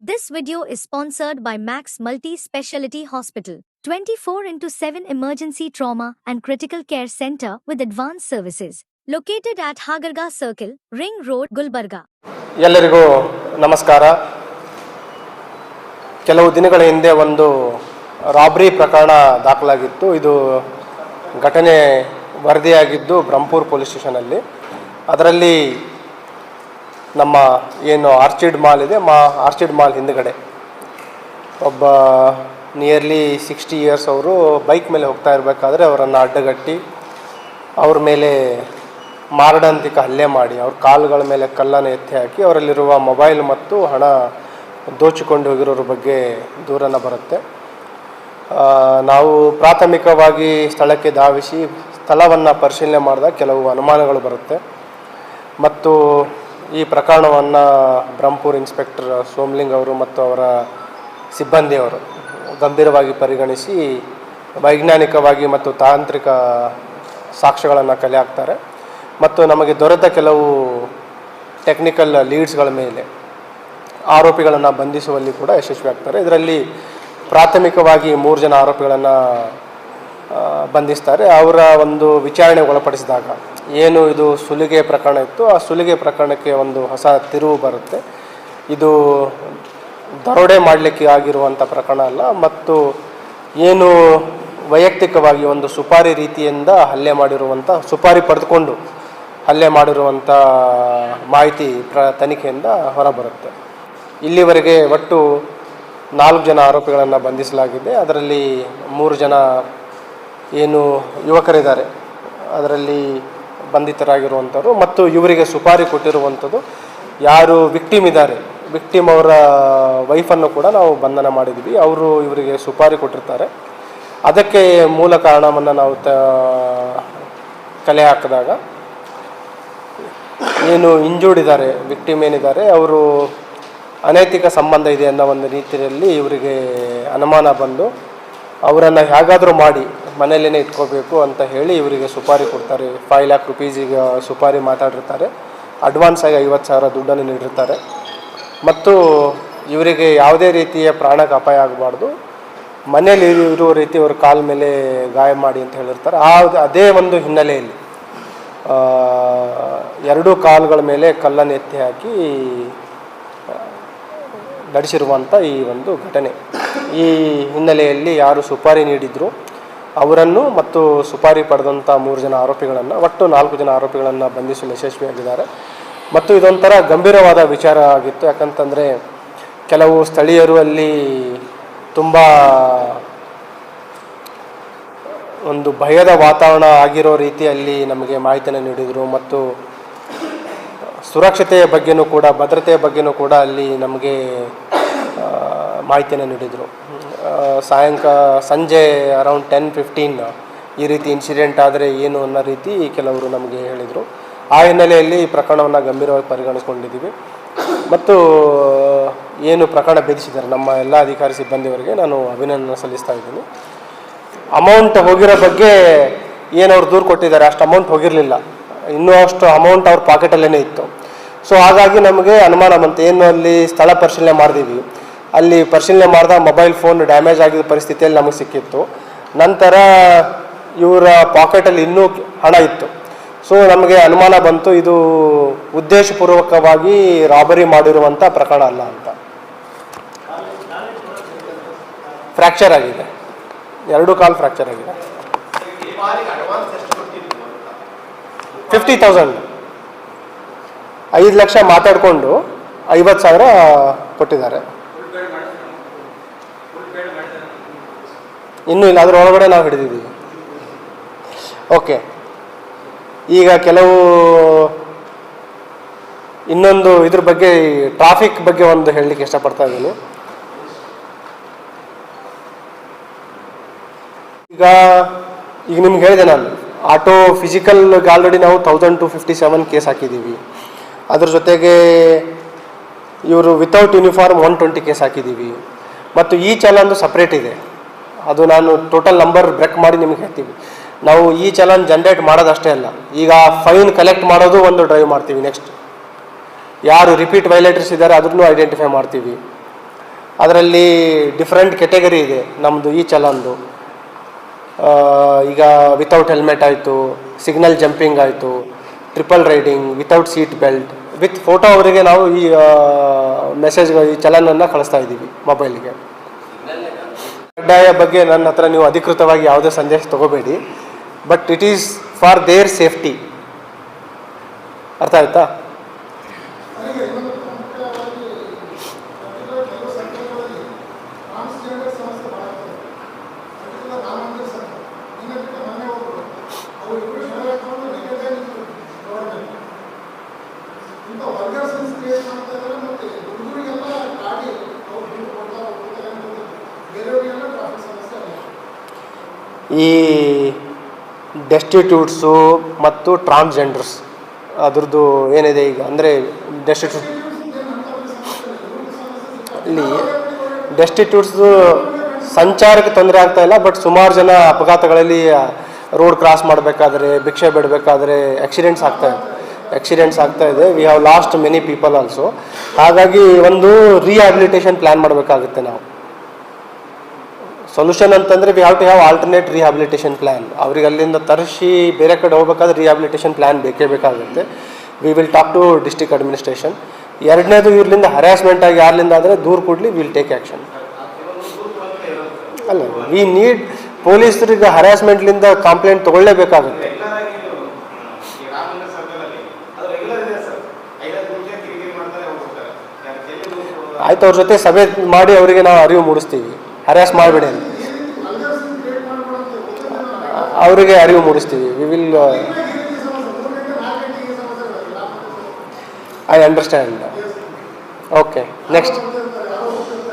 This video is sponsored by Max Multi-Speciality Hospital, 24/7 emergency trauma and critical care center with advanced services, located at Hagarga Circle, Ring Road, Gulbarga. ಎಲ್ಲರಿಗೂ ನಮಸ್ಕಾರ. ಕೆಲವು ದಿನಗಳ ಹಿಂದೆ ಒಂದು robbery ಪ್ರಕರಣ ದಾಖಲಾಗಿತ್ತು. ಇದು ಘಟನೆ ವರದಿಯಾಗಿದ್ದು ಬ್ರಹ್ಮಪುರ ಪೊಲೀಸ್ ಸ್ಟೇಷನಲ್ಲಿ. ಅದರಲ್ಲಿ ನಮ್ಮ ಏನು ಆರ್ಚಿಡ್ ಮಾಲ್ ಇದೆ, ಆರ್ಚಿಡ್ ಮಾಲ್ ಹಿಂದುಗಡೆ ಒಬ್ಬ ನಿಯರ್ಲಿ 60 ಇಯರ್ಸ್ ಅವರು ಬೈಕ್ ಮೇಲೆ ಹೋಗ್ತಾ ಇರಬೇಕಾದ್ರೆ ಅವರನ್ನು ಅಡ್ಡಗಟ್ಟಿ ಅವ್ರ ಮೇಲೆ ಮಾರಣಾಂತಿಕ ಹಲ್ಲೆ ಮಾಡಿ ಅವ್ರ ಕಾಲುಗಳ ಮೇಲೆ ಕಲ್ಲನ್ನು ಎತ್ತಿ ಹಾಕಿ ಅವರಲ್ಲಿರುವ ಮೊಬೈಲ್ ಮತ್ತು ಹಣ ದೋಚಿಕೊಂಡು ಹೋಗಿರೋರ ಬಗ್ಗೆ ದೂರನ ಬರುತ್ತೆ. ನಾವು ಪ್ರಾಥಮಿಕವಾಗಿ ಸ್ಥಳಕ್ಕೆ ಧಾವಿಸಿ ಸ್ಥಳವನ್ನು ಪರಿಶೀಲನೆ ಮಾಡಿದಾಗ ಕೆಲವು ಅನುಮಾನಗಳು ಬರುತ್ತೆ ಮತ್ತು ಈ ಪ್ರಕರಣವನ್ನು ಬ್ರಹ್ಮಪುರ ಇನ್ಸ್ಪೆಕ್ಟರ್ ಸೋಮಲಿಂಗ್ ಅವರು ಮತ್ತು ಅವರ ಸಿಬ್ಬಂದಿಯವರು ಗಂಭೀರವಾಗಿ ಪರಿಗಣಿಸಿ ವೈಜ್ಞಾನಿಕವಾಗಿ ಮತ್ತು ತಾಂತ್ರಿಕ ಸಾಕ್ಷ್ಯಗಳನ್ನು ಕಲೆ ಹಾಕ್ತಾರೆ ಮತ್ತು ನಮಗೆ ದೊರೆತ ಕೆಲವು ಟೆಕ್ನಿಕಲ್ ಲೀಡ್ಸ್ಗಳ ಮೇಲೆ ಆರೋಪಿಗಳನ್ನು ಬಂಧಿಸುವಲ್ಲಿ ಕೂಡ ಯಶಸ್ವಿಯಾಗ್ತಾರೆ. ಇದರಲ್ಲಿ ಪ್ರಾಥಮಿಕವಾಗಿ 3 ಜನ ಆರೋಪಿಗಳನ್ನು ಬಂಧಿಸ್ತಾರೆ. ಅವರ ಒಂದು ವಿಚಾರಣೆಗೆ ಒಳಪಡಿಸಿದಾಗ ಏನು ಇದು ಸುಲಿಗೆ ಪ್ರಕರಣ ಇತ್ತು, ಆ ಸುಲಿಗೆ ಪ್ರಕರಣಕ್ಕೆ ಒಂದು ಹೊಸ ತಿರುವು ಬರುತ್ತೆ. ಇದು ದರೋಡೆ ಮಾಡಲಿಕ್ಕೆ ಆಗಿರುವಂಥ ಪ್ರಕರಣ ಅಲ್ಲ ಮತ್ತು ಏನು ವೈಯಕ್ತಿಕವಾಗಿ ಒಂದು ಸುಪಾರಿ ರೀತಿಯಿಂದ ಹಲ್ಲೆ ಮಾಡಿರುವಂಥ, ಸುಪಾರಿ ಪಡೆದುಕೊಂಡು ಹಲ್ಲೆ ಮಾಡಿರುವಂಥ ಮಾಹಿತಿ ತನಿಖೆಯಿಂದ ಹೊರಬರುತ್ತೆ. ಇಲ್ಲಿವರೆಗೆ ಒಟ್ಟು 4 ಜನ ಆರೋಪಿಗಳನ್ನು ಬಂಧಿಸಲಾಗಿದೆ. ಅದರಲ್ಲಿ 3 ಜನ ಏನು ಯುವಕರಿದ್ದಾರೆ ಅದರಲ್ಲಿ ಬಂಧಿತರಾಗಿರುವಂಥವ್ರು ಮತ್ತು ಇವರಿಗೆ ಸುಪಾರಿ ಕೊಟ್ಟಿರುವಂಥದ್ದು ಯಾರು ವಿಕ್ಟಿಮ್ ಇದ್ದಾರೆ, ವಿಕ್ಟಿಮ್ ಅವರ ವೈಫನ್ನು ಕೂಡ ನಾವು ಬಂಧನ ಮಾಡಿದ್ವಿ. ಅವರು ಇವರಿಗೆ ಸುಪಾರಿ ಕೊಟ್ಟಿರ್ತಾರೆ. ಅದಕ್ಕೆ ಮೂಲ ಕಾರಣವನ್ನು ನಾವು ಕಲೆ ಹಾಕಿದಾಗ ಏನು ಇಂಜೂರ್ಡ್ ಇದ್ದಾರೆ, ವಿಕ್ಟಿಮ್ ಏನಿದ್ದಾರೆ ಅವರು ಅನೈತಿಕ ಸಂಬಂಧ ಇದೆ ಅನ್ನೋ ಒಂದು ರೀತಿಯಲ್ಲಿ ಇವರಿಗೆ ಅನುಮಾನ ಬಂದು ಅವರನ್ನು ಹೇಗಾದರೂ ಮಾಡಿ ಮನೆಯಲ್ಲೇ ಇಟ್ಕೋಬೇಕು ಅಂತ ಹೇಳಿ ಇವರಿಗೆ ಸುಪಾರಿ ಕೊಡ್ತಾರೆ. 5 lakh rupees ಸುಪಾರಿ ಮಾತಾಡಿರ್ತಾರೆ. ಅಡ್ವಾನ್ಸ್ ಆಗಿ 50,000 ದುಡ್ಡನ್ನು ನೀಡಿರ್ತಾರೆ ಮತ್ತು ಇವರಿಗೆ ಯಾವುದೇ ರೀತಿಯ ಪ್ರಾಣಕ್ಕೆ ಅಪಾಯ ಆಗಬಾರ್ದು, ಮನೇಲಿ ಇರುವ ರೀತಿ ಅವ್ರ ಕಾಲ ಮೇಲೆ ಗಾಯ ಮಾಡಿ ಅಂತ ಹೇಳಿರ್ತಾರೆ. ಅದೇ ಒಂದು ಹಿನ್ನೆಲೆಯಲ್ಲಿ 2 ಕಾಲುಗಳ ಮೇಲೆ ಕಲ್ಲನ್ನು ಎತ್ತಿ ಹಾಕಿ ನಡೆಸಿರುವಂಥ ಈ ಒಂದು ಘಟನೆ. ಈ ಹಿನ್ನೆಲೆಯಲ್ಲಿ ಯಾರು ಸುಪಾರಿ ನೀಡಿದ್ರು ಅವರನ್ನು ಮತ್ತು ಸುಪಾರಿ ಪಡೆದಂಥ 3 ಜನ ಆರೋಪಿಗಳನ್ನು, ಒಟ್ಟು 4 ಜನ ಆರೋಪಿಗಳನ್ನು ಬಂಧಿಸಲು ಯಶಸ್ವಿಯಾಗಿದ್ದಾರೆ. ಮತ್ತು ಇದೊಂಥರ ಗಂಭೀರವಾದ ವಿಚಾರ ಆಗಿತ್ತು. ಯಾಕಂತಂದರೆ ಕೆಲವು ಸ್ಥಳೀಯರು ಅಲ್ಲಿ ತುಂಬ ಒಂದು ಭಯದ ವಾತಾವರಣ ಆಗಿರೋ ರೀತಿಯಲ್ಲಿ ನಮಗೆ ಮಾಹಿತಿಯನ್ನು ನೀಡಿದರು ಮತ್ತು ಸುರಕ್ಷತೆಯ ಬಗ್ಗೆನೂ ಕೂಡ, ಭದ್ರತೆಯ ಬಗ್ಗೆನೂ ಕೂಡ ಅಲ್ಲಿ ನಮಗೆ ಮಾಹಿತಿಯನ್ನು ನೀಡಿದರು. ಸಂಜೆ ಅರೌಂಡ್ 10:15 ಈ ರೀತಿ ಇನ್ಸಿಡೆಂಟ್ ಆದರೆ ಏನು ಅನ್ನೋ ರೀತಿ ಕೆಲವರು ನಮಗೆ ಹೇಳಿದರು. ಆ ಹಿನ್ನೆಲೆಯಲ್ಲಿ ಈ ಪ್ರಕರಣವನ್ನು ಗಂಭೀರವಾಗಿ ಪರಿಗಣಿಸ್ಕೊಂಡಿದ್ದೀವಿ ಮತ್ತು ಏನು ಪ್ರಕರಣ ಭೇದಿಸಿದ್ದಾರೆ ನಮ್ಮ ಎಲ್ಲ ಅಧಿಕಾರಿ ಸಿಬ್ಬಂದಿಯವರಿಗೆ ನಾನು ಅಭಿನಂದನೆ ಸಲ್ಲಿಸ್ತಾ ಇದ್ದೀನಿ. ಅಮೌಂಟ್ ಹೋಗಿರೋ ಬಗ್ಗೆ ಏನು ಅವ್ರು ದೂರು ಕೊಟ್ಟಿದ್ದಾರೆ, ಅಷ್ಟು ಅಮೌಂಟ್ ಹೋಗಿರಲಿಲ್ಲ, ಇನ್ನೂ ಅಷ್ಟು ಅಮೌಂಟ್ ಅವ್ರ ಪಾಕೆಟಲ್ಲೇ ಇತ್ತು. ಸೊ ಹಾಗಾಗಿ ನಮಗೆ ಅನುಮಾನ ಬಂತು. ಏನು ಅಲ್ಲಿ ಸ್ಥಳ ಪರಿಶೀಲನೆ ಮಾಡಿದೀವಿ, ಅಲ್ಲಿ ಪರಿಶೀಲನೆ ಮಾಡಿದಾಗ ಮೊಬೈಲ್ ಫೋನ್ ಡ್ಯಾಮೇಜ್ ಆಗಿದ್ದ ಪರಿಸ್ಥಿತಿಯಲ್ಲಿ ನಮಗೆ ಸಿಕ್ಕಿತ್ತು. ನಂತರ ಇವರ ಪಾಕೆಟಲ್ಲಿ ಇನ್ನೂ ಹಣ ಇತ್ತು. ಸೊ ನಮಗೆ ಅನುಮಾನ ಬಂತು ಇದು ಉದ್ದೇಶಪೂರ್ವಕವಾಗಿ ರಾಬರಿ ಮಾಡಿರುವಂಥ ಪ್ರಕರಣ ಅಲ್ಲ ಅಂತ. ಫ್ರ್ಯಾಕ್ಚರ್ ಆಗಿದೆ, 2 ಕಾಲು ಫ್ರ್ಯಾಕ್ಚರ್ ಆಗಿದೆ. 50,000 5 ಲಕ್ಷ ಮಾತಾಡಿಕೊಂಡು 50,000 ಕೊಟ್ಟಿದ್ದಾರೆ. ಇನ್ನೂ ಇಲ್ಲ, ಅದ್ರ ಒಳಗಡೆ ನಾವು ಹಿಡಿದಿದ್ದೀವಿ. ಓಕೆ, ಈಗ ಕೆಲವು ಇನ್ನೊಂದು ಇದ್ರ ಬಗ್ಗೆ, ಟ್ರಾಫಿಕ್ ಬಗ್ಗೆ ಒಂದು ಹೇಳಲಿಕ್ಕೆ ಇಷ್ಟಪಡ್ತಾ ಇದ್ದೀನಿ. ಈಗ ನಿಮ್ಗೆ ಹೇಳಿದೆ ನಾನು, ಆಟೋ ಫಿಸಿಕಲ್ಗೆ ಆಲ್ರೆಡಿ ನಾವು 1257 ಕೇಸ್ ಹಾಕಿದ್ದೀವಿ. ಅದ್ರ ಜೊತೆಗೆ ಇವರು ವಿತೌಟ್ ಯೂನಿಫಾರ್ಮ್ 120 ಕೇಸ್ ಹಾಕಿದ್ದೀವಿ ಮತ್ತು ಈ ಚಲನ್ದು ಸಪ್ರೇಟ್ ಇದೆ. ಅದು ನಾನು ಟೋಟಲ್ ನಂಬರ್ ಬ್ರೇಕ್ ಮಾಡಿ ನಿಮ್ಗೆ ಹೇಳ್ತೀವಿ. ನಾವು ಈ ಚಲನ್ ಜನ್ರೇಟ್ ಮಾಡೋದಷ್ಟೇ ಅಲ್ಲ, ಈಗ ಫೈನ್ ಕಲೆಕ್ಟ್ ಮಾಡೋದು ಒಂದು ಡ್ರೈವ್ ಮಾಡ್ತೀವಿ. ನೆಕ್ಸ್ಟ್ ಯಾರು ರಿಪೀಟ್ ವೈಲೇಟರ್ಸ್ ಇದ್ದಾರೆ ಅದನ್ನು ಐಡೆಂಟಿಫೈ ಮಾಡ್ತೀವಿ. ಅದರಲ್ಲಿ ಡಿಫ್ರೆಂಟ್ ಕೆಟಗರಿ ಇದೆ ನಮ್ಮದು ಈ ಚಲನ್ದು. ಈಗ ವಿತೌಟ್ ಹೆಲ್ಮೆಟ್ ಆಯಿತು, ಸಿಗ್ನಲ್ ಜಂಪಿಂಗ್ ಆಯಿತು, triple riding, without seat belt, with photo ಅವರಿಗೆ ನಾವು ಈ ಮೆಸೇಜ್ಗಳು, ಈ ಚಲನನ್ನು ಕಳಿಸ್ತಾ ಇದ್ದೀವಿ ಮೊಬೈಲಿಗೆ. ಕಡ್ಡಾಯ ಬಗ್ಗೆ ನನ್ನ ಹತ್ರ ನೀವು ಅಧಿಕೃತವಾಗಿ ಯಾವುದೇ ಸಂದೇಶ ತಗೋಬೇಡಿ, but it is for their safety. ಅರ್ಥ ಆಯ್ತಾ? ಈ ಡೆಸ್ಟಿಟ್ಯೂಟ್ಸು ಮತ್ತು ಟ್ರಾನ್ಸ್ಜೆಂಡರ್ಸ್ ಅದ್ರದ್ದು ಏನಿದೆ ಈಗ ಅಂದರೆ ಇಲ್ಲಿ ಡೆಸ್ಟಿಟ್ಯೂಟ್ಸ್ದು ಸಂಚಾರಕ್ಕೆ ತೊಂದರೆ ಆಗ್ತಾ ಇಲ್ಲ, ಬಟ್ ಸುಮಾರು ಜನ ಅಪಘಾತಗಳಲ್ಲಿ ರೋಡ್ ಕ್ರಾಸ್ ಮಾಡಬೇಕಾದ್ರೆ, ಭಿಕ್ಷೆ ಬಿಡಬೇಕಾದ್ರೆ ಆಕ್ಸಿಡೆಂಟ್ಸ್ ಆಗ್ತಾ ಇದೆ. We have lost many people also. ಹಾಗಾಗಿ ಒಂದು ರಿಹ್ಯಾಬಿಲಿಟೇಷನ್ ಪ್ಲ್ಯಾನ್ ಮಾಡಬೇಕಾಗುತ್ತೆ ನಾವು. ಸೊಲ್ಯೂಷನ್ ಅಂತಂದರೆ we have to have alternate rehabilitation plan. ಅವ್ರಿಗೆ ಅಲ್ಲಿಂದ ತರಿಸಿ ಬೇರೆ ಕಡೆ ಹೋಗ್ಬೇಕಾದ್ರೆ ರಿಹ್ಯಾಬಿಲಿಟೇಷನ್ ಪ್ಲ್ಯಾನ್ ಬೇಕೇ ಬೇಕಾಗುತ್ತೆ. We will talk to district administration. ಎರಡನೇದು, ಇವ್ರಲಿಂದ ಹರ್ಯಾಸ್ಮೆಂಟ್ ಆಗಿ ಯಾರ್ಲಿಂದ ಆದರೆ ದೂರು ಕೊಡಲಿ, ವಿಲ್ ಟೇಕ್ ಆ್ಯಕ್ಷನ್. ಅಲ್ಲ, ವಿ ನೀಡ್ ಪೊಲೀಸರಿಗೆ ಹರ್ಯಾಸ್ಮೆಂಟ್ಲಿಂದ ಕಂಪ್ಲೇಂಟ್ ತೊಗೊಳ್ಳೇಬೇಕಾಗುತ್ತೆ. ಆಯ್ತು, ಅವ್ರ ಜೊತೆ ಸಭೆ ಮಾಡಿ ಅವರಿಗೆ ನಾವು ಅರಿವು ಮೂಡಿಸ್ತೀವಿ, ಹರ್ಯಾಸ್ ಮಾಡಬೇಡಿ ಅಂತ ಅವರಿಗೆ ಅರಿವು ಮೂಡಿಸ್ತೀವಿ. We will, I understand. Okay, next.